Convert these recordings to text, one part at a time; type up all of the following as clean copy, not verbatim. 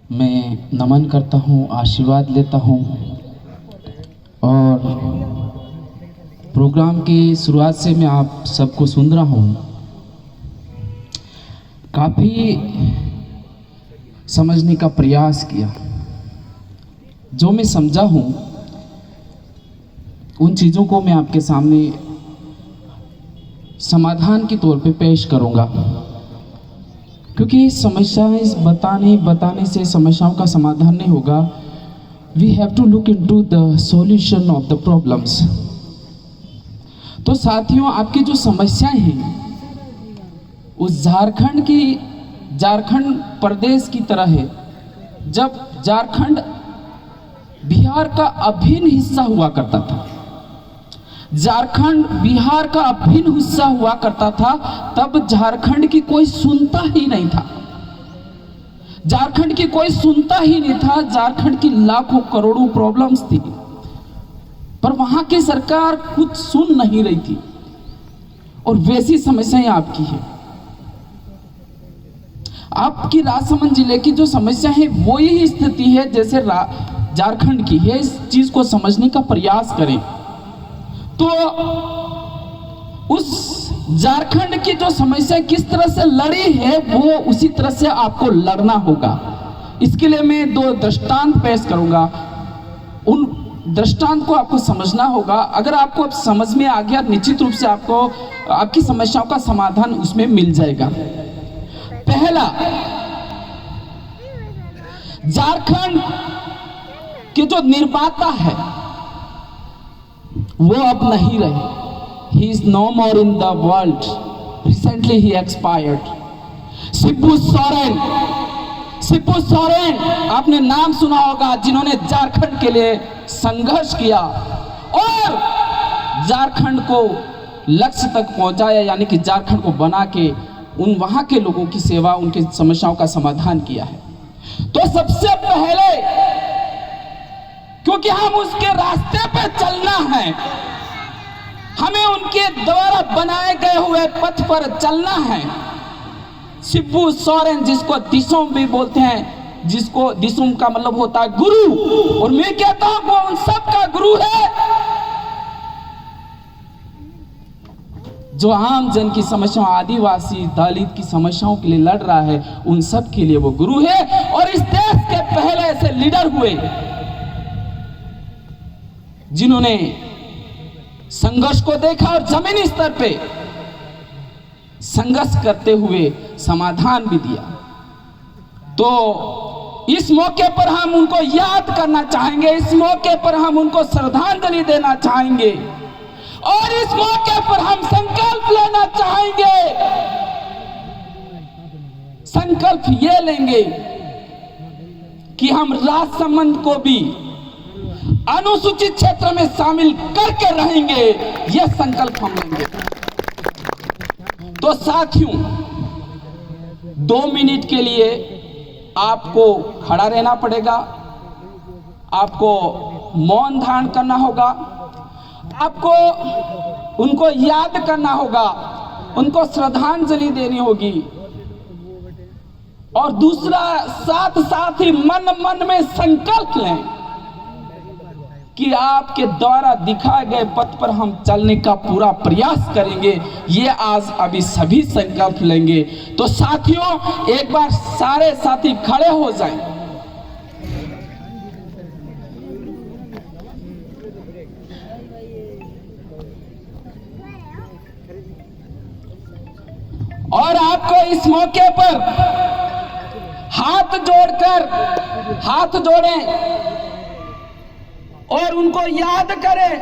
मैं नमन करता हूँ, आशीर्वाद लेता हूँ और प्रोग्राम की शुरुआत से मैं आप सबको सुन रहा हूँ। काफ़ी समझने का प्रयास किया। जो मैं समझा हूँ उन चीज़ों को मैं आपके सामने समाधान के तौर पे पेश करूँगा, क्योंकि समस्याएं बताने से समस्याओं का समाधान नहीं होगा। We have to look into the solution of the problems. तो साथियों, आपकी जो समस्याएं हैं उस झारखंड प्रदेश की तरह है। जब झारखंड बिहार का अभिन्न हिस्सा हुआ करता था, झारखंड बिहार का अभिन्न हिस्सा हुआ करता था, तब झारखंड की कोई सुनता ही नहीं था। झारखंड की कोई सुनता ही नहीं था। झारखंड की लाखों करोड़ों प्रॉब्लम्स थी, पर वहां की सरकार कुछ सुन नहीं रही थी। और वैसी समस्याएं आपकी है। आपकी राजसमंद जिले की जो समस्या है वो ही स्थिति है जैसे झारखंड की है। इस चीज को समझने का प्रयास करें तो उस झारखंड की जो समस्या किस तरह से लड़ी है वो उसी तरह से आपको लड़ना होगा। इसके लिए मैं दो दृष्टांत पेश करूंगा। उन दृष्टांत को आपको समझना होगा। अगर आपको अब समझ में आ गया, निश्चित रूप से आपको आपकी समस्याओं का समाधान उसमें मिल जाएगा। पहला, झारखंड के जो निर्माता है वो अब नहीं रहे। He is no more in the world. Recently he expired. Shibu Soren आपने नाम सुना होगा, जिन्होंने झारखंड के लिए संघर्ष किया और झारखंड को लक्ष्य तक पहुंचाया, यानी कि झारखंड को बना के उन वहां के लोगों की सेवा, उनकी समस्याओं का समाधान किया है। तो सबसे पहले, क्योंकि हम उसके रास्ते पे चलना है, हमें उनके द्वारा बनाए गए हुए पथ पर चलना है। शिबू सोरेन, जिसको दिसोम भी बोलते हैं, जिसको दिसोम का मतलब होता है गुरु, और मैं कहता हूं वो उन सब का गुरु है। जो आम जन की समस्याओं, आदिवासी दलित की समस्याओं के लिए लड़ रहा है, उन सब के लिए वो गुरु है। और इस देश के पहले ऐसे लीडर हुए जिन्होंने संघर्ष को देखा और जमीनी स्तर पे संघर्ष करते हुए समाधान भी दिया। तो इस मौके पर हम उनको याद करना चाहेंगे, इस मौके पर हम उनको श्रद्धांजलि देना चाहेंगे और इस मौके पर हम संकल्प लेना चाहेंगे। संकल्प ये लेंगे कि हम राजसमंद को भी अनुसूचित क्षेत्र में शामिल करके रहेंगे। यह संकल्प हम लेंगे। तो साथियों, 2 मिनट के लिए आपको खड़ा रहना पड़ेगा, आपको मौन धारण करना होगा, आपको उनको याद करना होगा, उनको श्रद्धांजलि देनी होगी। और दूसरा, साथ साथ ही मन में संकल्प लें कि आपके द्वारा दिखाए गए पथ पर हम चलने का पूरा प्रयास करेंगे। ये आज अभी सभी संकल्प लेंगे। तो साथियों, एक बार सारे साथी खड़े हो जाएं। और आपको इस मौके पर हाथ जोड़ें और उनको याद करें,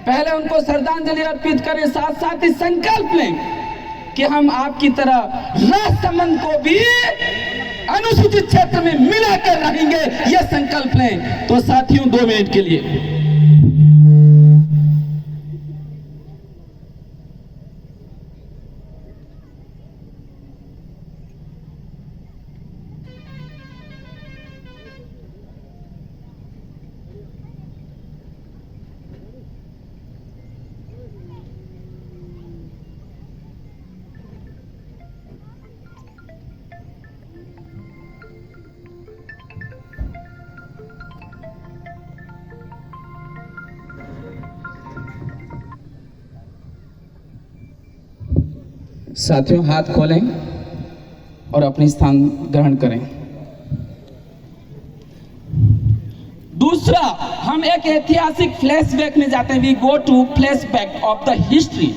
पहले उनको श्रद्धांजलि अर्पित करें, साथ साथ ही संकल्प लें कि हम आपकी तरह राजसमंद को भी अनुसूचित क्षेत्र में मिलाकर रहेंगे। यह संकल्प लें। तो साथियों, 2 मिनट के लिए साथियों हाथ खोलें और अपने स्थान ग्रहण करें। दूसरा, हम एक ऐतिहासिक फ्लैशबैक में जाते हैं। We go to flashback of the history.